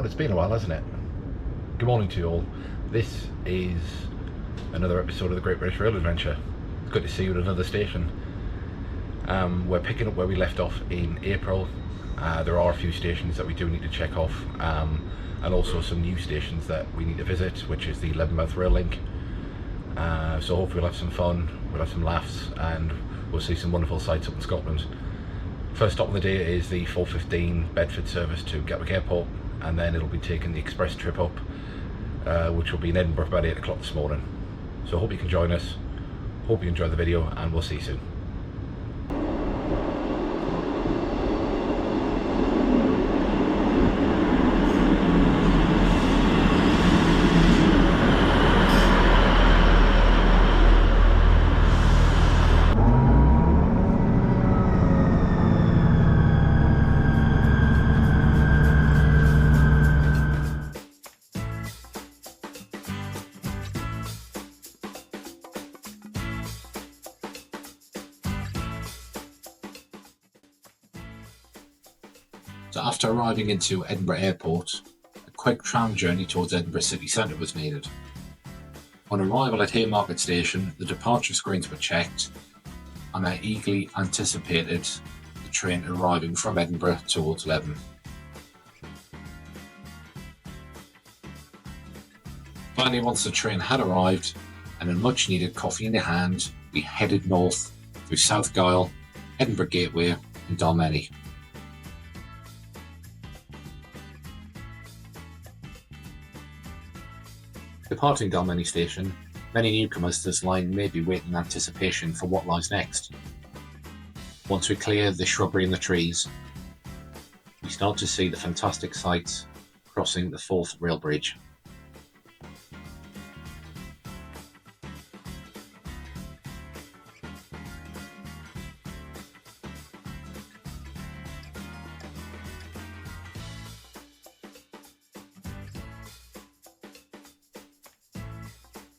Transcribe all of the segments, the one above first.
Well, it's been a while, hasn't it? Good morning to you all. This is another episode of the Great British Rail Adventure. It's good to see you at another station. We're picking up where we left off in April. There are a few stations that we do need to check off, and also some new stations that we need to visit, which is the Leavenworth Rail Link. So hopefully we'll have some fun, we'll have some laughs, and we'll see some wonderful sights up in Scotland. First stop of the day is the 4:15 Bedford service to Gatwick Airport, and then it'll be taking the express trip up, which will be in Edinburgh about 8 o'clock this morning. So I hope you can join us, hope you enjoy the video, and we'll see you soon. So after arriving into Edinburgh Airport, a quick tram journey towards Edinburgh city centre was needed. On arrival at Haymarket Station, the departure screens were checked, and I eagerly anticipated the train arriving from Edinburgh towards Leven. Finally, once the train had arrived, and a much needed coffee in the hand, we headed north through South Gyle, Edinburgh Gateway and Dalmeny. Departing Dalmeny station, many newcomers to this line may be waiting in anticipation for what lies next. Once we clear the shrubbery and the trees, we start to see the fantastic sights crossing the Forth Rail Bridge.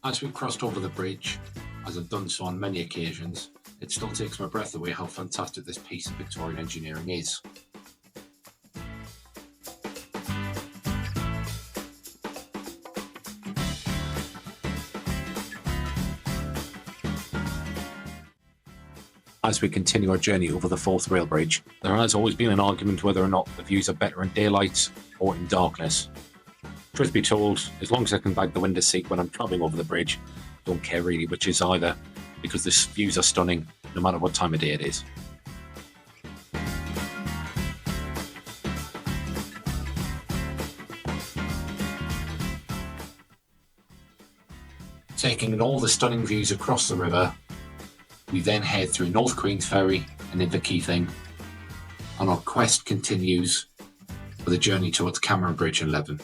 As we crossed over the bridge, as I've done so on many occasions, it still takes my breath away how fantastic this piece of Victorian engineering is. As we continue our journey over the Forth Rail Bridge, there has always been an argument whether or not the views are better in daylight or in darkness. Truth be told, as long as I can bag the window seat when I'm travelling over the bridge, I don't care really which is either, because the views are stunning no matter what time of day it is. Taking in all the stunning views across the river, we then head through North Queensferry and into Keithing, and our quest continues with a journey towards Cameron Bridge and Leven.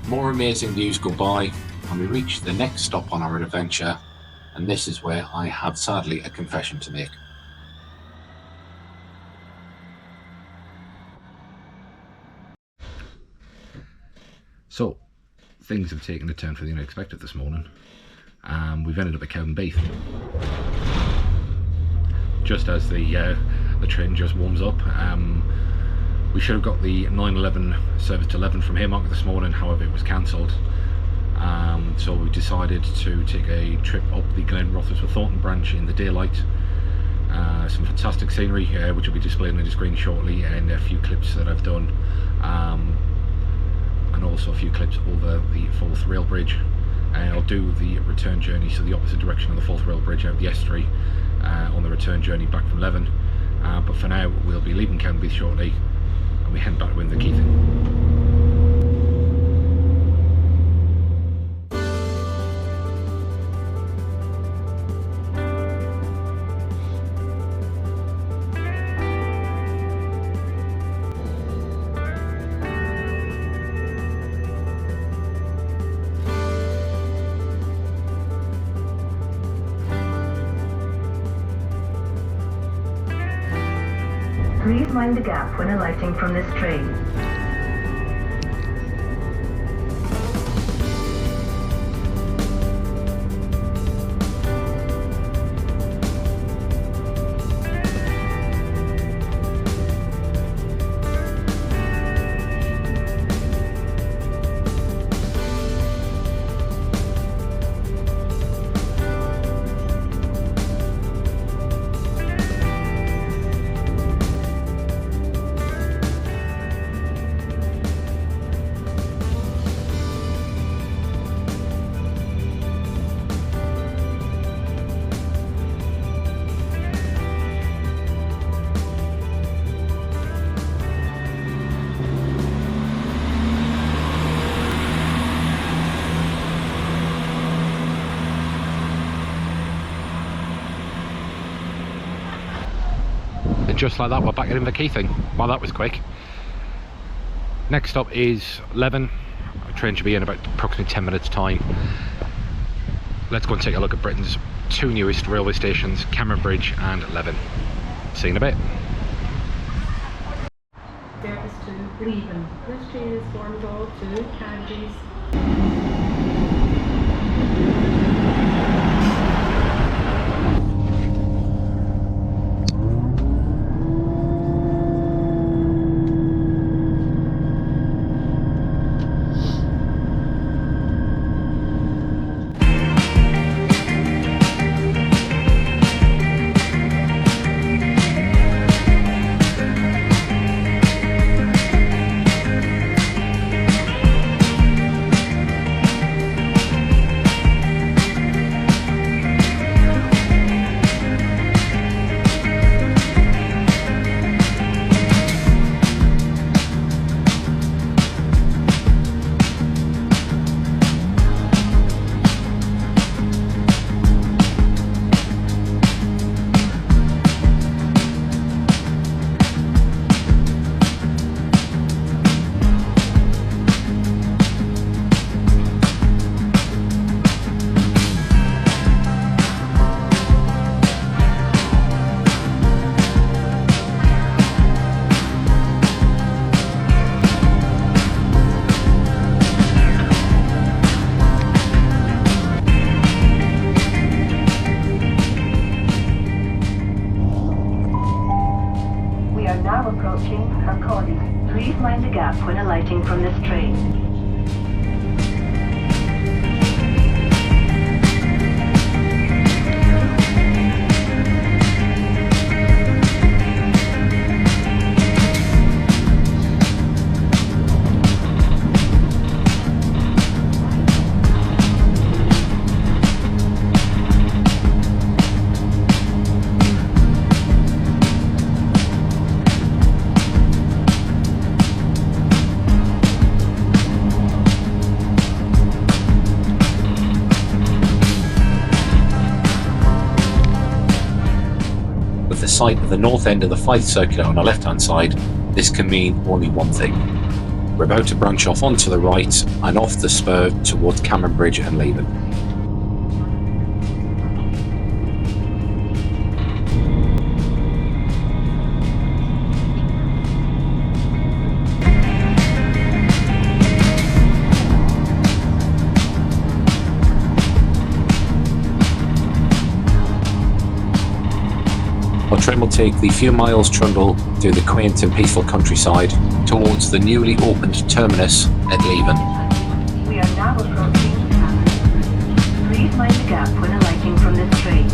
More amazing views go by, and we reach the next stop on our adventure, and this is where I have sadly a confession to make. So, things have taken a turn for the unexpected this morning. We've ended up at Kirkcaldy. Just as the train just warms up. We should have got the 9:11 service to Leven from Haymarket this morning, however it was cancelled. So we decided to take a trip up the Glen Rothwell Thornton branch in the daylight. Some fantastic scenery, which will be displayed on the screen shortly, and a few clips that I've done, and also a few clips over the Forth Rail Bridge. I'll do the return journey, so the opposite direction of the Forth Rail Bridge out of the estuary, on the return journey back from Leven. But for now, we'll be leaving Kirkcaldy shortly, and we head back to the Keithing. Please mind the gap when alighting from this train. And just like that, we're back at Inverkeithing. Wow, that was quick. Next stop is Leven. The train should be in about approximately 10 minutes time. Let's go and take a look at Britain's two newest railway stations, Cameron Bridge and Leven. See you in a bit. Service to Leven. This train is formed all to Cadbury's. Now approaching Kirkcaldy. Please mind the gap when alighting from this train. With the site of the north end of the Fife Circular on the left hand side, this can mean only one thing. We're about to branch off onto the right and off the spur towards Cameron Bridge and Leven. Our train will take the few miles trundle through the quaint and peaceful countryside towards the newly opened terminus at Leven. We are now approaching Cameron. Please mind the gap when alighting from this train.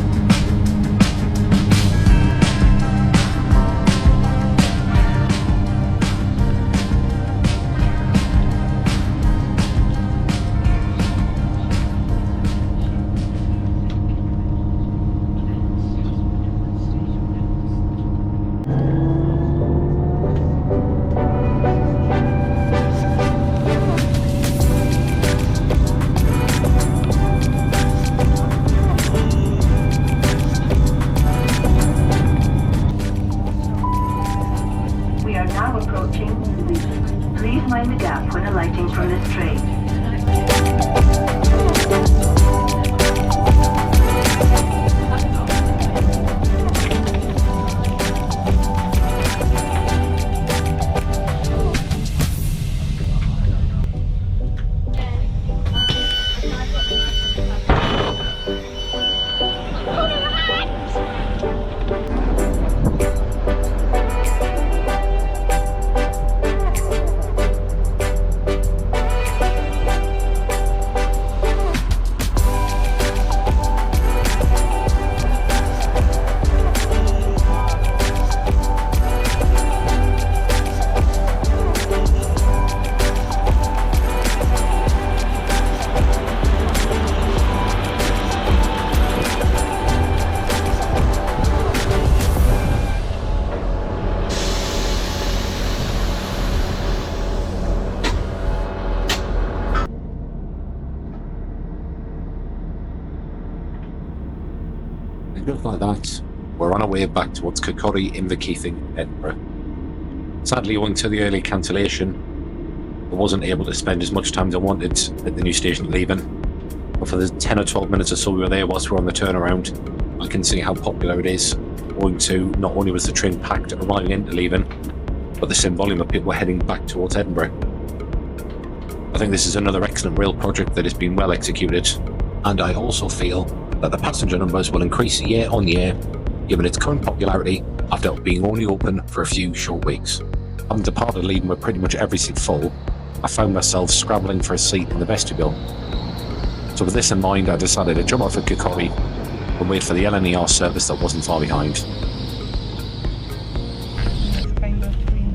And just like that, we're on our way back towards Kirkcaldy, Inverkeithing, Edinburgh. Sadly, owing to the early cancellation, I wasn't able to spend as much time as I wanted at the new station at Leven. But for the 10 or 12 minutes or so we were there whilst we were on the turnaround, I can see how popular it is, owing to not only was the train packed arriving into Leven, but the same volume of people were heading back towards Edinburgh. I think this is another excellent rail project that has been well executed, and I also feel that the passenger numbers will increase year on year, given its current popularity after being only open for a few short weeks. Having departed Leven with pretty much every seat full, I found myself scrambling for a seat in the vestibule. So with this in mind, I decided to jump off at Kirkcaldy and wait for the LNER service that wasn't far behind. It's kind of green.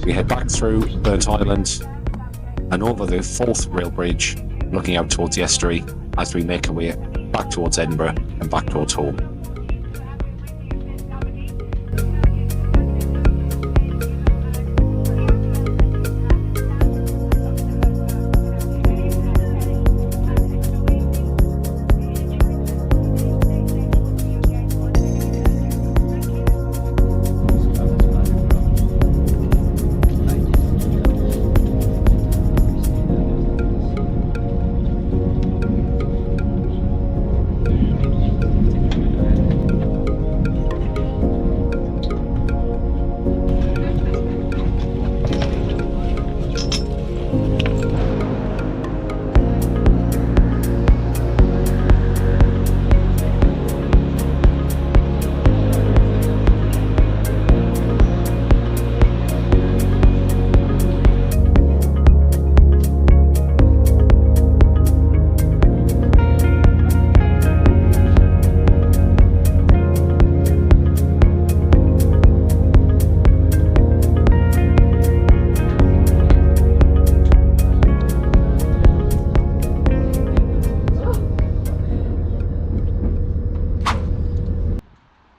We head back through Burnt Island and over the Forth rail bridge, looking out towards the estuary as we make our way back towards Edinburgh and back towards home.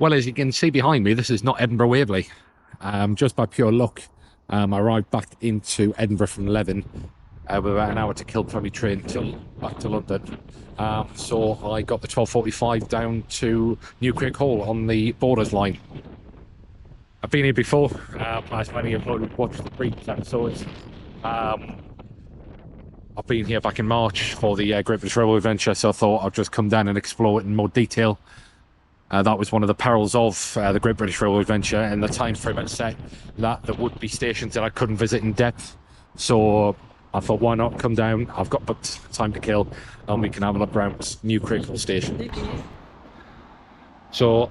Well, as you can see behind me, this is not Edinburgh Waverley. Just by pure luck, I arrived back into Edinburgh from Leven with about an hour to kill probably train back to London. So I got the 12:45 down to New Creek Hall on the Borders line. I've been here before, as many of you have watched the previous episodes. I've been here back in March for the Great British Railway Adventure, so I thought I'd just come down and explore it in more detail. That was one of the perils of the Great British Railway Adventure, and the time frame had set that there would be stations that I couldn't visit in depth. So I thought, why not come down? I've got but time to kill, and we can have a look around New Creekle Station. So,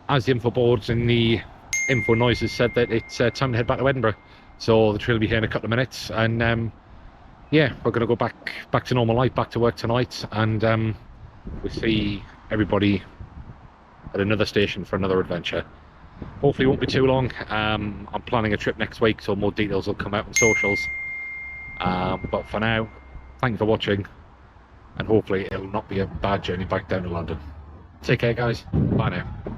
as the info boards and the info noises said, that it's time to head back to Edinburgh. So the train will be here in a couple of minutes, and yeah, we're going to go back to normal life, back to work tonight, and we'll see everybody at another station for another adventure. Hopefully it won't be too long. I'm planning a trip next week, so more details will come out on socials. But for now, thank you for watching, and hopefully it'll not be a bad journey back down to London. Take care, guys. Bye now.